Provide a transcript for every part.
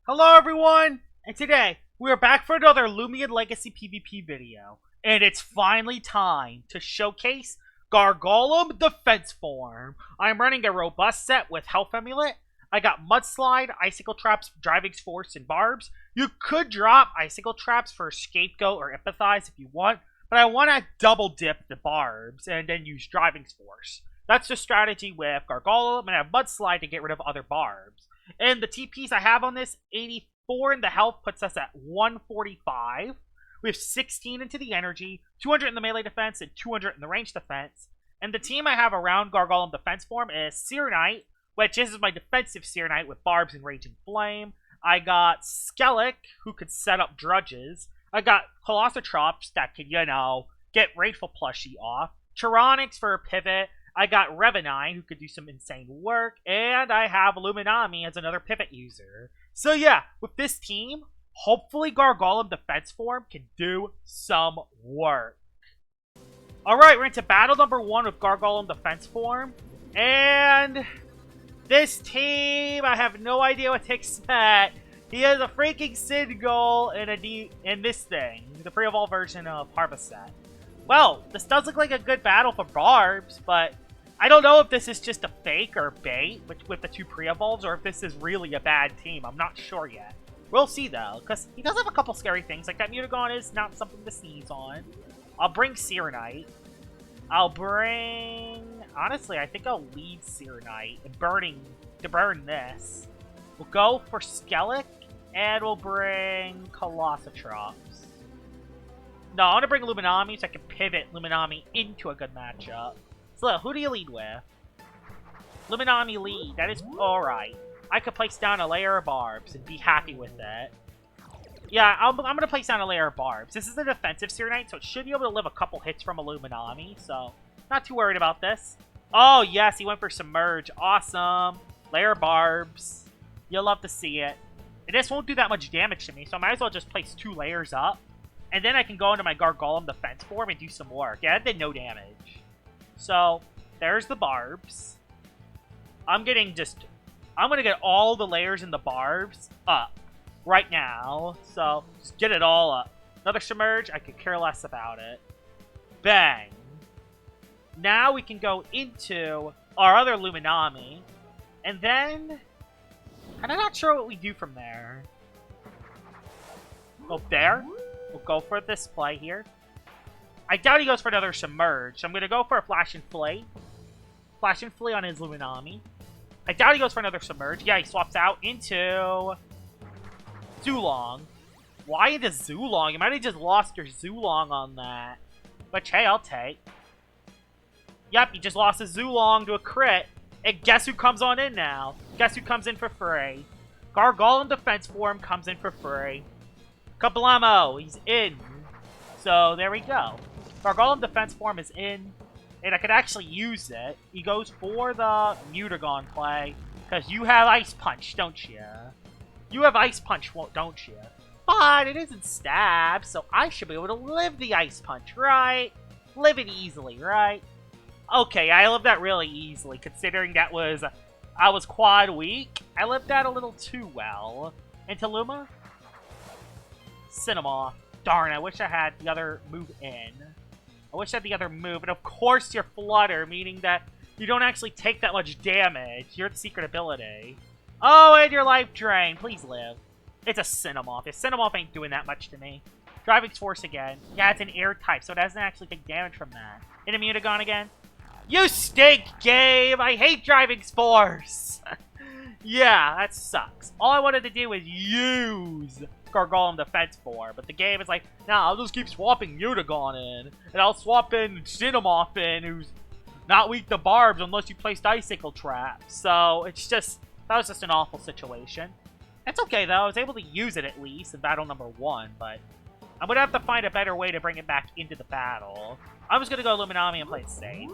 Hello everyone, and today we are back for another Loomian Legacy PvP video, and it's finally time to showcase Gargolem Defense Form. I'm running a robust set with Health Amulet. I got Mudslide, Icicle Traps, Driving Force, and Barbs. You could drop Icicle Traps for Scapegoat or Empathize if you want, but I want to double dip the Barbs and then use Driving Force. That's the strategy with Gargolem, and I have Mudslide to get rid of other Barbs. And the TPs I have on this, 84 in the health puts us at 145. We have 16 into the energy, 200 in the melee defense, and 200 in the range defense. And the team I have around Gargolem defense form is Seer Knight, which is my defensive Seer Knight with Barbs and Raging Flame. I got Skellic, who could set up Drudges. I got Colossotrops that can, get Rateful Plushie off. Tyrannics for a pivot. I got Revenine, who could do some insane work, and I have Illuminami as another pivot user. So yeah, with this team, hopefully Gargolem defense form can do some work. Alright, we're into battle number 1 with Gargolem defense form, and this team, I have no idea what to expect. He has a freaking Sid goal in this thing, the pre-evolved version of Harvestet. Well, this does look like a good battle for Barbs, but I don't know if this is just a fake or bait with the 2 pre-evolves, or if this is really a bad team. I'm not sure yet. We'll see, though, because he does have a couple scary things. Like, that Mutagon is not something to sneeze on. I'll bring Seer Knight. I'll bring... Honestly, I think I'll lead Seer Knight and burn this. We'll go for Skellic, and we'll bring Colossotrops. No, I want to bring Illuminami so I can pivot Illuminami into a good matchup. So, look, who do you lead with? Illuminami lead. That is alright. I could place down a layer of Barbs and be happy with it. Yeah, I'm going to place down a layer of Barbs. This is a defensive Seer Knight, so it should be able to live a couple hits from Illuminami, so not too worried about this. Oh, yes, he went for Submerge. Awesome. Layer of Barbs. You'll love to see it. And this won't do that much damage to me, so I might as well just place 2 layers up. And then I can go into my Gargolem defense form and do some work. Yeah, that did no damage. So, there's the Barbs. I'm going to get all the layers in the Barbs up right now. So, just get it all up. Another Submerge, I could care less about it. Bang. Now we can go into our other Illuminami. And then, I'm not sure what we do from there. Go there. We'll go for this play here. I doubt he goes for another Submerge, so I'm going to go for a Flash and Flay. Flash and Flay on his Illuminami. I doubt he goes for another Submerge. Yeah, he swaps out into Zulong. Why into Zulong? You might have just lost your Zulong on that. Which, hey, I'll take. Yep, he just lost his Zulong to a crit. And guess who comes on in now? Guess who comes in for free? Gargolem defense form comes in for free. Kablamo, he's in. So, there we go. Gargolem defense form is in, and I could actually use it. He goes for the Mutagon play, because you have Ice Punch, don't you? You have Ice Punch, don't you? But it isn't Stab, so I should be able to live the Ice Punch, right? Live it easily, right? Okay, I lived that really easily, considering that I was quad weak. I lived that a little too well. Into Luma? Cinema. Darn, I wish I had the other move in. I wish I had the other move. And of course you're Flutter, meaning that you don't actually take that much damage. You're the secret ability. Oh, and your life drain. Please live. It's a Cinemoth. If Cinemoth ain't doing that much to me. Driving Force again. Yeah, it's an air type, so it doesn't actually take damage from that. In a Mutagon again. You stink, game! I hate Driving Force! Yeah, that sucks. All I wanted to do was use Gargolem defense form, but the game is like, nah, I'll just keep swapping Mutagon in, and I'll swap in Cinemoth in, who's not weak to Barbs unless you placed Icicle Traps. So, it's just, that was just an awful situation. It's okay, though. I was able to use it, at least, in battle number 1, but I'm going to have to find a better way to bring it back into the battle. I'm just going to go Illuminami and play it safe.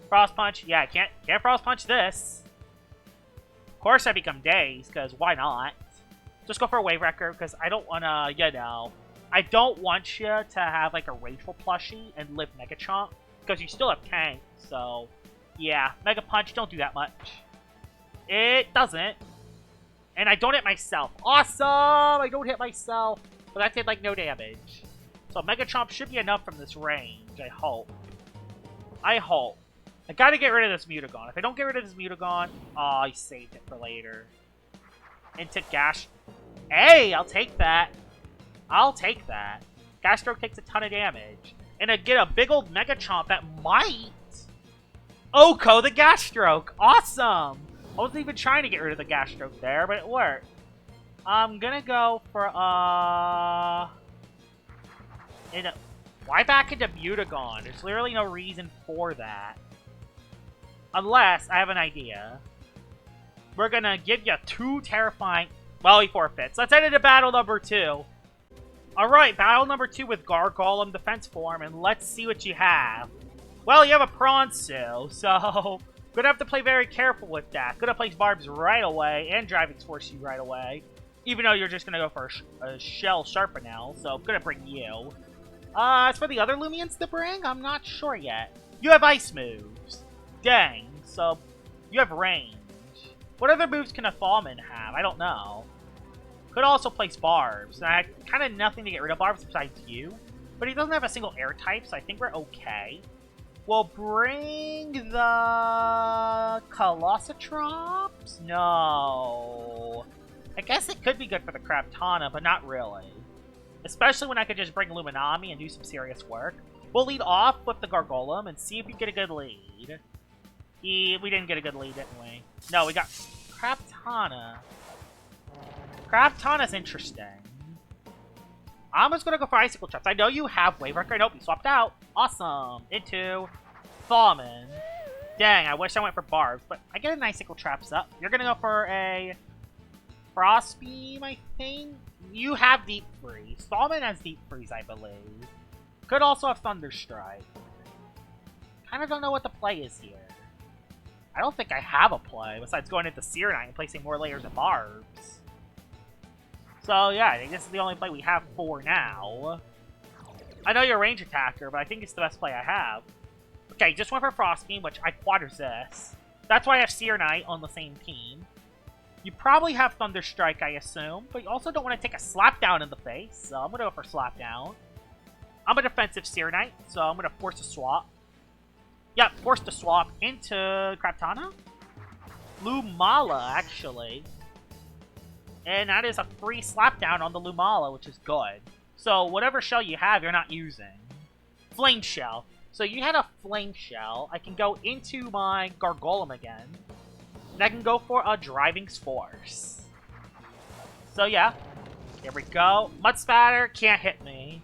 Frost Punch. Yeah, I can't Frost Punch this. Of course I become Dazed, because why not? Just go for a Wave Wrecker, because I don't want to, I don't want you to have, like, a Rageful Plushie and live Mega Chomp, because you still have Tank, so, yeah. Mega Punch, don't do that much. It doesn't. And I don't hit myself. Awesome! I don't hit myself. But that did, like, no damage. So Mega Chomp should be enough from this range, I hope. I hope. I gotta get rid of this Mutagon. If I don't get rid of this Mutagon... Oh, I saved it for later. Into Gash... Hey! I'll take that. I'll take that. Gastro takes a ton of damage. And I get a big old Mega Chomp that might... Oko the Gastroke! Awesome! I wasn't even trying to get rid of the Gastroke there, but it worked. I'm gonna go for, why back into Mutagon? There's literally no reason for that. Unless, I have an idea. We're gonna give you 2 terrifying... Well, he forfeits. Let's head into battle number 2. Alright, battle number 2 with Gargolem defense form, and let's see what you have. Well, you have a Pronsu, so... Gonna have to play very careful with that. Gonna place Barbs right away, and Driving Force you right away. Even though you're just gonna go for a Shell Sharpenel, so I'm gonna bring you. As for the other Loomians to bring, I'm not sure yet. You have Ice moves. Dang, so you have range. What other moves can a Thalman have? I don't know. Could also place Barbs. I had kind of nothing to get rid of Barbs besides you. But he doesn't have a single air type, so I think we're okay. We'll bring the Colossotrops? No. I guess it could be good for the Craptana, but not really. Especially when I could just bring Luminami and do some serious work. We'll lead off with the Gargolem and see if we get a good lead. We didn't get a good lead, didn't we? No, we got Craptana. Craptana's interesting. I'm just gonna go for Icicle Traps. I know you have Wave Wrecker. Nope, you swapped out. Awesome. Into Thalman. Dang, I wish I went for Barbs, but I get an Icicle Traps up. You're gonna go for a Frost Beam, I think? You have Deep Freeze. Thalman has Deep Freeze, I believe. Could also have Thunder Strike. Kind of don't know what the play is here. I don't think I have a play, besides going into Serenite and placing more layers of Barbs. So, yeah, I think this is the only play we have for now. I know you're a range attacker, but I think it's the best play I have. Okay, just went for Frost Beam, which I quad resist. That's why I have Serenite on the same team. You probably have Thunder Strike, I assume, but you also don't want to take a Slapdown in the face, so I'm going to go for Slapdown. I'm a defensive Serenite, so I'm going to force a swap. Yep, force the swap into Craptana. Lumala, actually. And that is a free Slapdown on the Lumala, which is good. So whatever shell you have, you're not using. Flame Shell. So you had a Flame Shell. I can go into my Gargolem again. And I can go for a Driving Force. So yeah, here we go. Mud Spatter can't hit me.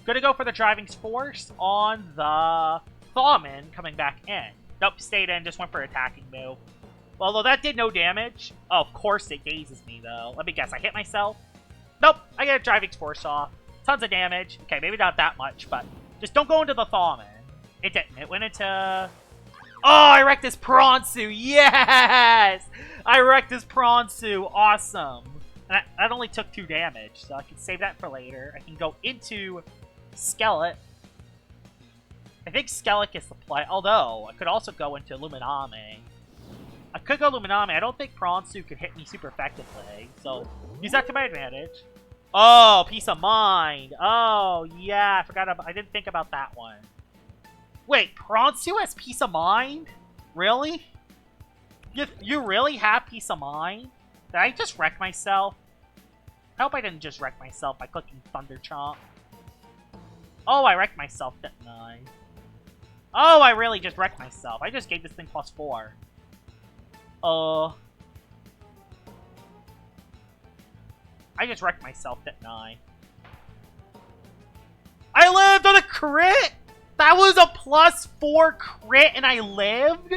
Gonna go for the Driving Force on the Thalman coming back in. Nope, stayed in, just went for attacking move. Although that did no damage. Oh, of course it dazes me, though. Let me guess, I hit myself? Nope, I get a Driving Force off. Tons of damage. Okay, maybe not that much, but just don't go into the Thalman. It didn't. It went into... Oh, I wrecked this Pronsu! Yes! I wrecked this Pronsu! Awesome! And that only took 2 damage, so I can save that for later. I can go into Skelet. I think Skelet is the play, although I could also go into Luminami. I could go Luminami. I don't think Pronsu could hit me super effectively, so use that to my advantage. Oh, Peace of Mind. Oh, yeah, I forgot about... I didn't think about that one. Wait, Pronsu has Peace of Mind? Really? You really have Peace of Mind? Did I just wreck myself? I hope I didn't just wreck myself by clicking Thunder Chomp. Oh, I wrecked myself, didn't I? Oh, I really just wrecked myself. I just gave this thing +4. I just wrecked myself, didn't I? I lived on a crit! That was a +4 crit and I lived?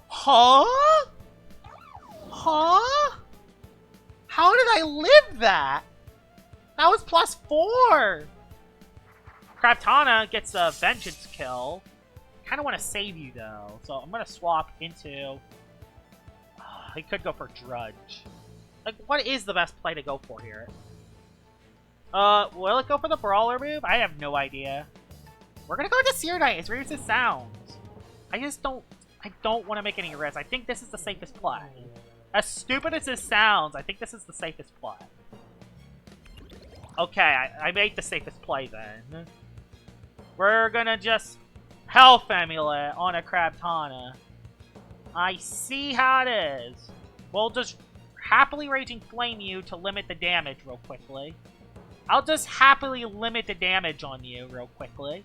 Huh? Huh? How did I live that? That was +4! Craptana gets a Vengeance kill. I kind of want to save you, though. So I'm going to swap into... I could go for Drudge. Like, what is the best play to go for here? Will it go for the Brawler move? I have no idea. We're going to go into Serenite, as weird as it sounds. I don't want to make any risks. I think this is the safest play. As stupid as this sounds, I think this is the safest play. Okay, I made the safest play then. We're gonna just Health Amulet on a Crabtana. I see how it is. We'll just happily Raging Flame you to limit the damage real quickly. I'll just happily limit the damage on you real quickly.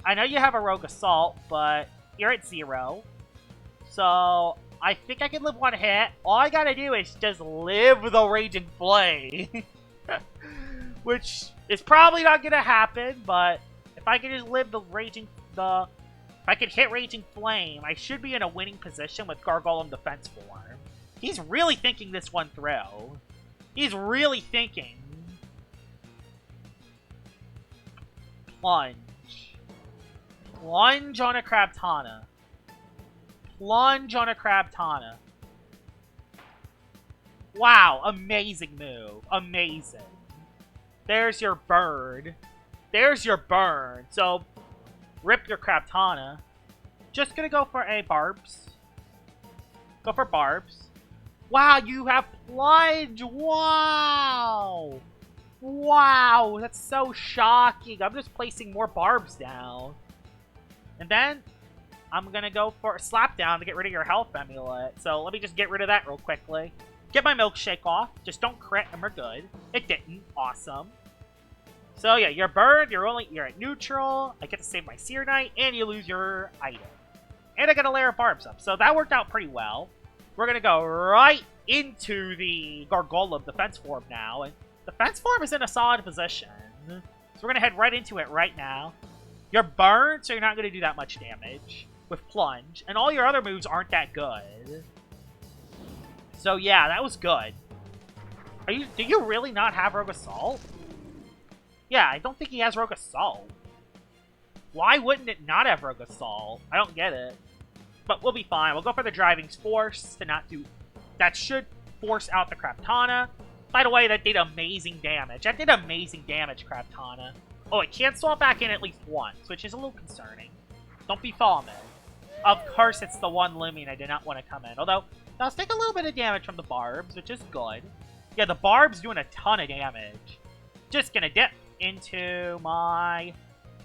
I know you have a Rogue Assault, but you're at 0. So, I think I can live one hit. All I gotta do is just live the Raging Flame. Which is probably not gonna happen, but if I can just live the if I can hit Raging Flame, I should be in a winning position with Gargolem Defense Form. He's really thinking this one through. He's really thinking. Plunge. Plunge on a Crabtana. Plunge on a Crabtana. Wow, amazing move. Amazing. There's your bird. There's your burn. So, rip your Crabtana. Just gonna go for a Barbs. Go for Barbs. Wow, you have Plunge! Wow! Wow, that's so shocking. I'm just placing more Barbs down. And then, I'm gonna go for a Slap Down to get rid of your Health Amulet. So, let me just get rid of that real quickly. Get my Milkshake off. Just don't crit and we're good. It didn't. Awesome. So yeah, you're burned, you're at neutral, I get to save my Seer Knight, and you lose your item. And I get a layer of Barbs up, so that worked out pretty well. We're gonna go right into the Gargolem Defense Form now, and Defense Form is in a solid position. So we're gonna head right into it right now. You're burned, so you're not gonna do that much damage with Plunge, and all your other moves aren't that good. So yeah, that was good. Do you really not have Rogue Assault? Yeah, I don't think he has Rogue Assault. Why wouldn't it not have Rogue Assault? I don't get it. But we'll be fine. We'll go for the Driving Force to not do... That should force out the Crabtana. By the way, that did amazing damage. That did amazing damage, Crabtana. Oh, it can't swap back in at least once, which is a little concerning. Don't be falling. Of course, it's the one Loomian I did not want to come in. Although, does take a little bit of damage from the Barbs, which is good. Yeah, the Barbs doing a ton of damage. Just gonna dip into my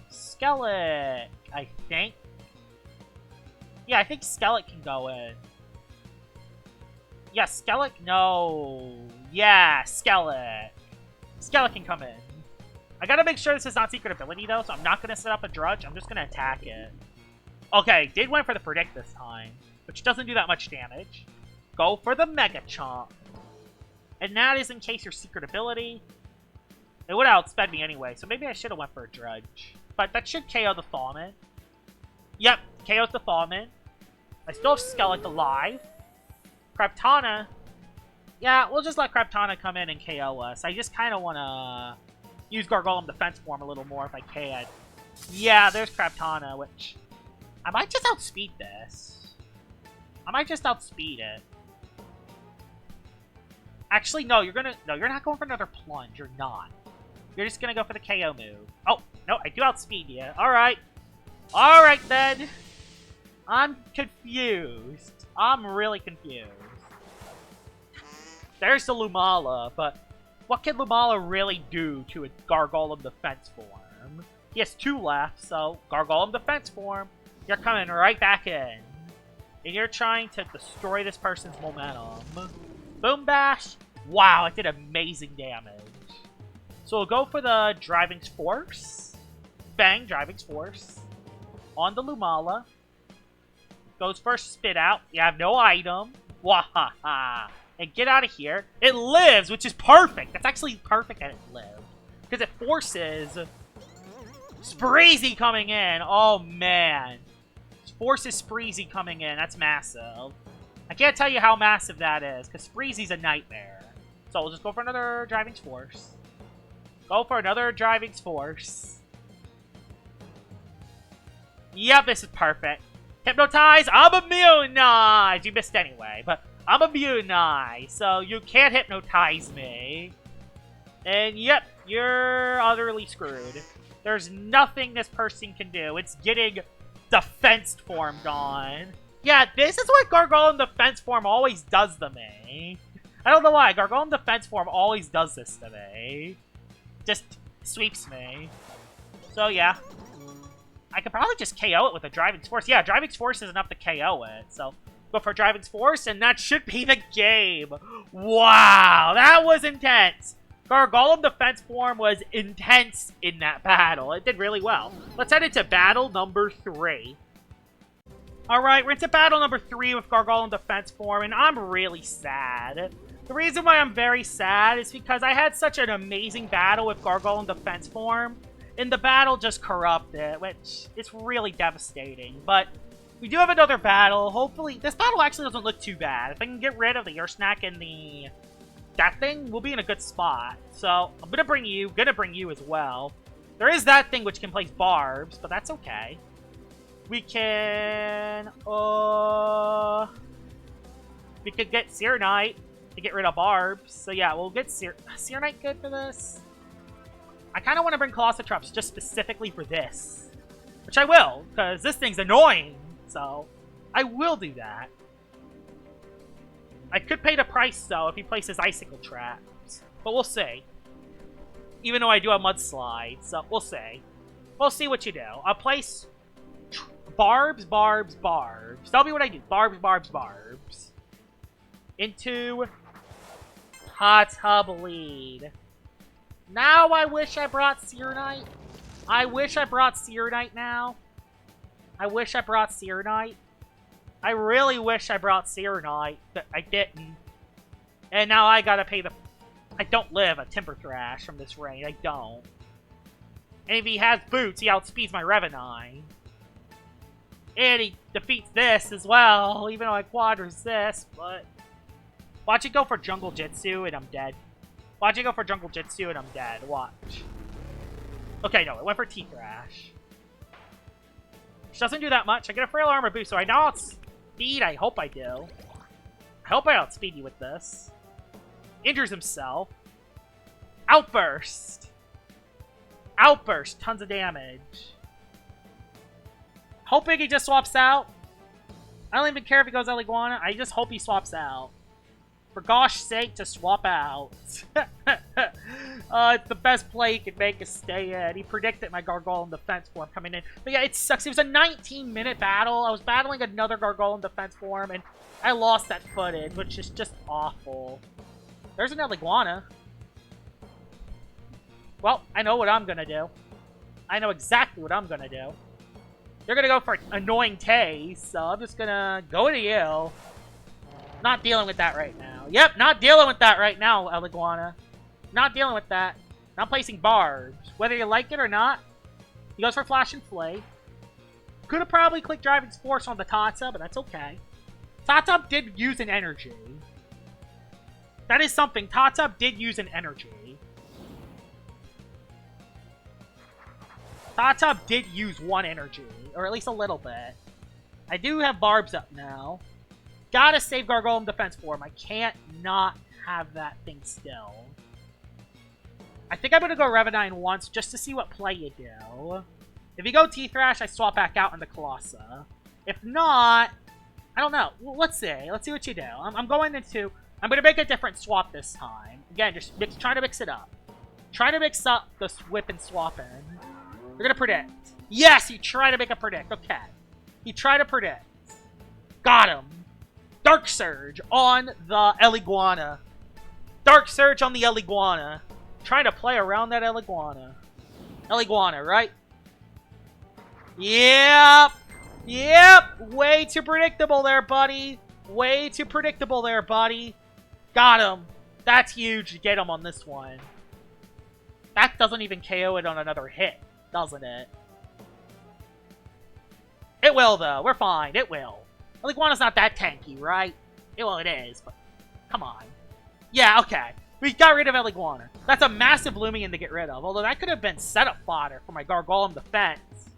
Skellet, I think. Yeah, I think Skellet can go in. Yeah, Skellet, no. Yeah, Skellet. Skellet can come in. I gotta make sure this is not secret ability, though, so I'm not gonna set up a Drudge. I'm just gonna attack it. Okay, did went for the Predict this time, which doesn't do that much damage. Go for the Mega Chomp. And that is in case your secret ability. It would have outsped me anyway, so maybe I should have went for a Drudge. But that should KO the Thawmin. Yep, KO's the Thawmin. I still have Skellet alive. Crabtana. Yeah, we'll just let Crabtana come in and KO us. I just kind of want to use Gargolem Defense Form a little more if I can. Yeah, there's Crabtana, which... I might just outspeed this. I might just outspeed it. Actually, no, you're not going for another Plunge. You're not. You're just gonna go for the KO move. Oh, no, I do outspeed you. Alright. Alright, then. I'm confused. I'm really confused. There's the Lumala, but what can Lumala really do to a Gargolem Defense Form? He has 2 left, so Gargolem Defense Form, you're coming right back in. And you're trying to destroy this person's momentum. Boom Bash. Wow, it did amazing damage. So we'll go for the Driving Force. Bang, Driving Force. On the Lumala. Goes for Spit Out. You have no item. Wahaha. And get out of here. It lives, which is perfect. That's actually perfect that it lived. Because it forces Spreezy coming in. Oh, man. Forces Spreezy coming in. That's massive. I can't tell you how massive that is, because Spreezy's a nightmare. So we'll just go for another Driving Force. Go for another Driving Force. Yep, this is perfect. Hypnotize, I'm immunized! You missed anyway, but I'm immunized, so you can't hypnotize me. And yep, you're utterly screwed. There's nothing this person can do. It's getting defense formed on. Yeah, this is what Gargolem Defense Form always does to me. I don't know why. Gargolem Defense Form always does this to me. Just sweeps me. So, yeah. I could probably just KO it with a Driving Force. Yeah, Driving Force is enough to KO it. So, go for Driving Force, and that should be the game. Wow, that was intense. Gargolem Defense Form was intense in that battle. It did really well. Let's head into battle number 3. Alright, we're into battle number 3 with Gargolem Defense Form, and I'm really sad. The reason why I'm very sad is because I had such an amazing battle with Gargolem Defense Form, and the battle just corrupted, which is really devastating. But we do have another battle. Hopefully, this battle actually doesn't look too bad. If I can get rid of the Earth Snack and that thing, we'll be in a good spot. So, I'm gonna bring you as well. There is that thing which can place Barbs, but that's okay. We can, we could get Seer Knight to get rid of Barbs. So yeah, we'll get Seer Knight good for this. I kind of want to bring Colossotrops just specifically for this. Which I will, because this thing's annoying. So, I will do that. I could pay the price, though, if he places Icicle Traps. But we'll see. Even though I do have Mudslide, so we'll see. We'll see what you do. I'll place Barbs, Barbs, Barbs. Tell me what I do. Barbs, Barbs, Barbs. Into Hot Tub Lead. Now I wish I brought Seer Knight. I wish I brought Seer Knight now. I wish I brought Seer Knight. I really wish I brought Seer Knight, but I didn't. And now I gotta pay the... I don't live a Timber Thrash from this raid. I don't. And if he has boots, he outspeeds my Revenine. And he defeats this as well, even though I quadras this, but... Watch it go for Jungle Jitsu, and I'm dead. Watch it go for Jungle Jitsu, and I'm dead. Watch. Okay, no, it went for T-Thrash. Which doesn't do that much. I get a Frail Armor boost, so I know outspeed. I hope I do. I hope I outspeed you with this. Injures himself. Outburst. Outburst. Tons of damage. Hoping he just swaps out. I don't even care if he goes Eliguana. I just hope he swaps out. For gosh sake, to swap out. It's the best play he could make is stay in. He predicted my Gargolem Defense Form coming in. But yeah, it sucks. It was a 19-minute battle. I was battling another Gargolem Defense Form, and I lost that footage, which is just awful. There's an Eliguana. Well, I know what I'm gonna do. I know exactly what I'm gonna do. They're gonna go for annoying Tay, so I'm just gonna go to you. Not dealing with that right now. Yep, not dealing with that right now, Eliguana. Not dealing with that. Not placing Barbs. Whether you like it or not, he goes for Flash and Flay. Could have probably clicked Driving Force on the Tata, but that's okay. Tata did use an energy. That is something. Tata did use an energy. Tata did use one energy, or at least a little bit. I do have Barbs up now. Gotta save Gargolem Defense Form. I can't not have that thing still. I think I'm gonna go Revenine once just to see what play you do. If you go T-Thrash, I swap back out into Colossa. If not, I don't know. Well, let's see. Let's see what you do. I'm going into... I'm gonna make a different swap this time. Again, just try to mix it up. Try to mix up the whip and swap in. You're gonna predict. Yes, you try to make a predict. Okay. You try to predict. Got him. Dark Surge on the Eliguana. Dark Surge on the Eliguana. Trying to play around that Eliguana. Eliguana, right? Yep. Yep. Way too predictable there, buddy. Way too predictable there, buddy. Got him. That's huge to get him on this one. That doesn't even KO it on another hit, doesn't it? It will, though. We're fine. It will. Eliguana's not that tanky, right? Well, it is, but come on. Yeah, okay. We got rid of Eliguana. That's a massive Loomian to get rid of, although that could have been setup fodder for my Gargolem defense.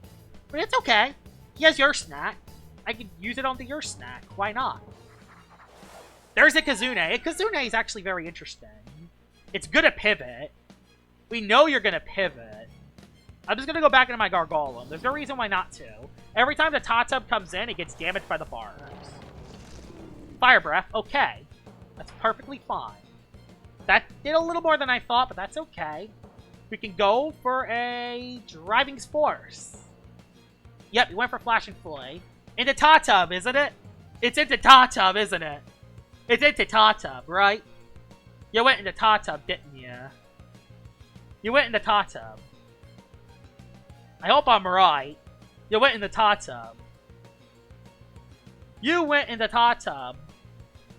But it's okay. He has your snack. I could use it on the your snack. Why not? There's a Kazune. A Kazune is actually very interesting. It's good at pivot. We know you're going to pivot. I'm just going to go back into my Gargolem. There's no reason why not to. Every time the Tatub comes in, it gets damaged by the Barbs. Fire Breath, okay. That's perfectly fine. That did a little more than I thought, but that's okay. We can go for a Driving Force. Yep, we went for Flashing Flay. Into Tatub, isn't it? It's into Tatub, isn't it? It's into Tatub, right? You went into Tatub, didn't you? You went into Tatub. I hope I'm right. You went into Tatub. You went into Tatub.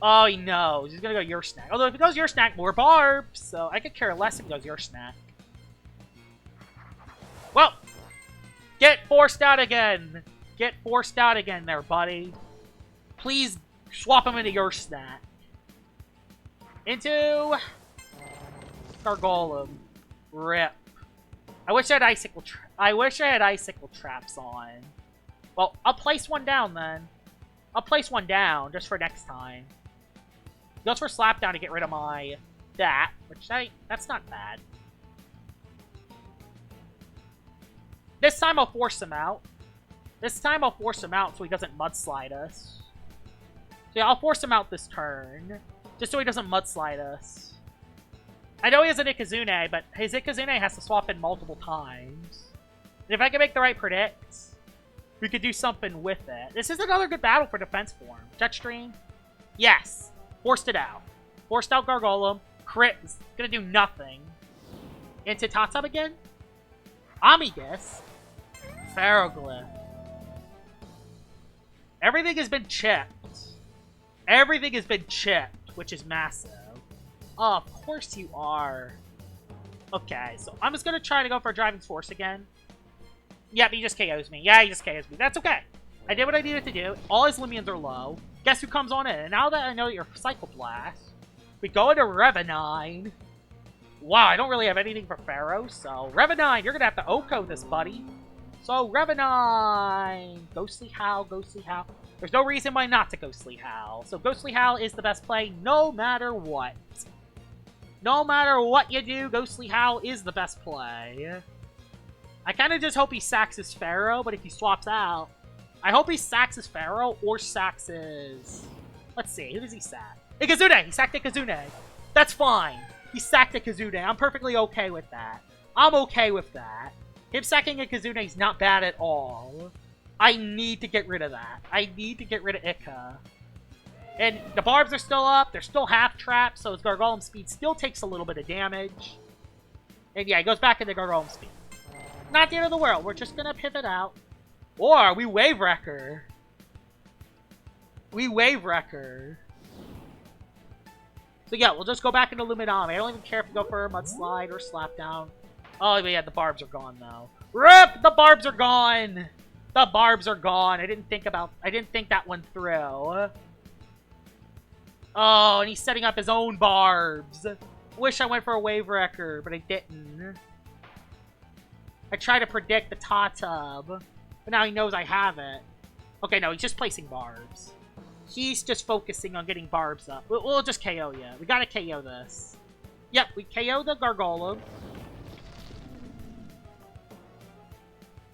Oh, he knows. He's gonna go your snack. Although if he goes your snack, more Barbs. So I could care less if he goes your snack. Well, get forced out again. Get forced out again there, buddy. Please swap him into your snack. Into Gargolem. Rip. I wish I had icicle. I wish I had icicle traps on. Well, I'll place one down then. I'll place one down just for next time. Goes for Slapdown to get rid of my that's not bad. This time I'll force him out. This time I'll force him out so he doesn't Mudslide us. So yeah, I'll force him out this turn. Just so he doesn't Mudslide us. I know he has an Ikazune, but his Ikazune has to swap in multiple times. And if I can make the right predict, we could do something with it. This is another good battle for defense form. Jetstream? Yes. Forced it out. Forced out Gargolem. Crit is gonna do nothing. Into Tatub again? Amigus? Ferroglyph. Everything has been chipped. Everything has been chipped, which is massive. Oh, of course you are. Okay, so I'm just gonna try to go for a Driving Force again. Yep, he just KOs me. Yeah, he just KOs me. That's okay. I did what I needed to do. All his Loomians are low. Guess who comes on in? And now that I know that you're Psycho Blast, we go into Revenine. Wow, I don't really have anything for Pharaoh, so Revenine, you're gonna have to Oko this, buddy. So Revenine, Ghostly Howl, Ghostly Howl. There's no reason why not to Ghostly Howl. So Ghostly Howl is the best play no matter what. No matter what you do, Ghostly Howl is the best play. I kind of just hope he sacks his Pharaoh, but if he swaps out, I hope he sacks his Pharaoh or sacks his... Let's see, who does he sack? Ikazune! He sacked Ikazune. That's fine. He sacked Ikazune. I'm perfectly okay with that. I'm okay with that. Him sacking Ikazune is not bad at all. I need to get rid of that. I need to get rid of Ika. And the Barbs are still up. They're still half-trapped, so his Gargolem speed still takes a little bit of damage. And yeah, he goes back into Gargolem speed. Not the end of the world. We're just going to pivot out. Or we Wave Wrecker. We Wave Wrecker. So yeah, we'll just go back into Luminami. I don't even care if we go for a Mudslide or Slapdown. Oh, yeah, the Barbs are gone, though. RIP! The Barbs are gone! The Barbs are gone. I didn't think that one through. Oh, and he's setting up his own Barbs. Wish I went for a Wave Wrecker, but I didn't. I tried to predict the Tatub, but now he knows I have it. Okay, no, he's just placing Barbs. He's just focusing on getting Barbs up. We'll just KO you. We gotta KO this. Yep, we KO the Gargolem.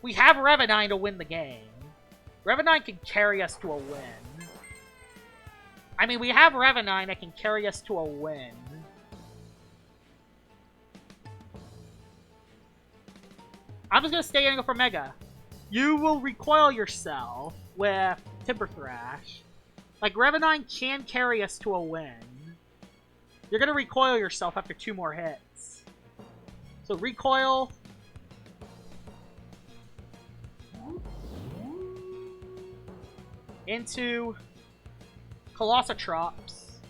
We have Revenine to win the game. Revenine can carry us to a win. I mean, we have Revenine that can carry us to a win. I'm just gonna stay and go for Mega. You will recoil yourself with Timber Thrash. Like, Revenine can carry us to a win. You're gonna recoil yourself after 2 more hits. So recoil. Into Colossotrops.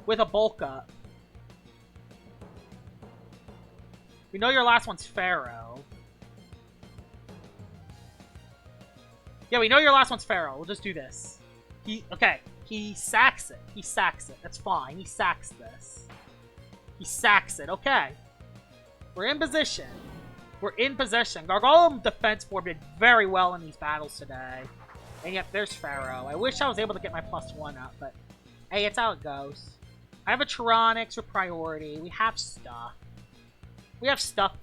With a bulk up. We know your last one's Pharaoh. Yeah, we know your last one's Pharaoh. We'll just do this. Okay. He sacks it. He sacks it. That's fine. He sacks this. He sacks it. Okay. We're in position. We're in position. Gargolem defense form did very well in these battles today. And yet, there's Pharaoh. I wish I was able to get my +1 up, but hey, it's how it goes. I have a Tyranics with priority. We have stuff. We have stuff.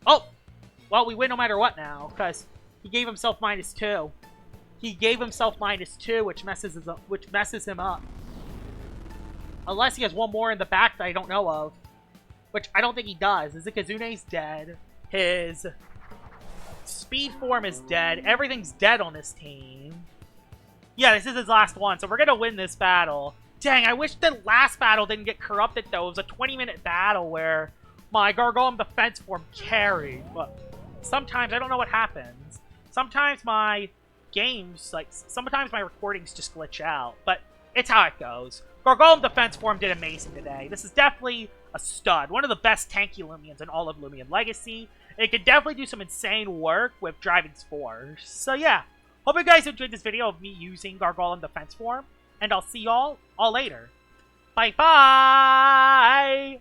Oh! Well, we win no matter what now, because he gave himself -2. He gave himself -2, which messes him up. Unless he has one more in the back that I don't know of. Which I don't think he does. Zikazune's dead. His speed form is dead. Everything's dead on this team. Yeah, this is his last one, so we're gonna win this battle. Dang, I wish the last battle didn't get corrupted, though. It was a 20-minute battle where my Gargolem defense form carried. But sometimes, I don't know what happens. Sometimes my games, like, sometimes my recordings just glitch out. But it's how it goes. Gargolem defense form did amazing today. This is definitely a stud. One of the best tanky Loomians in all of Loomian Legacy. It could definitely do some insane work with Driving's Force. So yeah, hope you guys enjoyed this video of me using Gargolem defense form. And I'll see y'all all later. Bye-bye!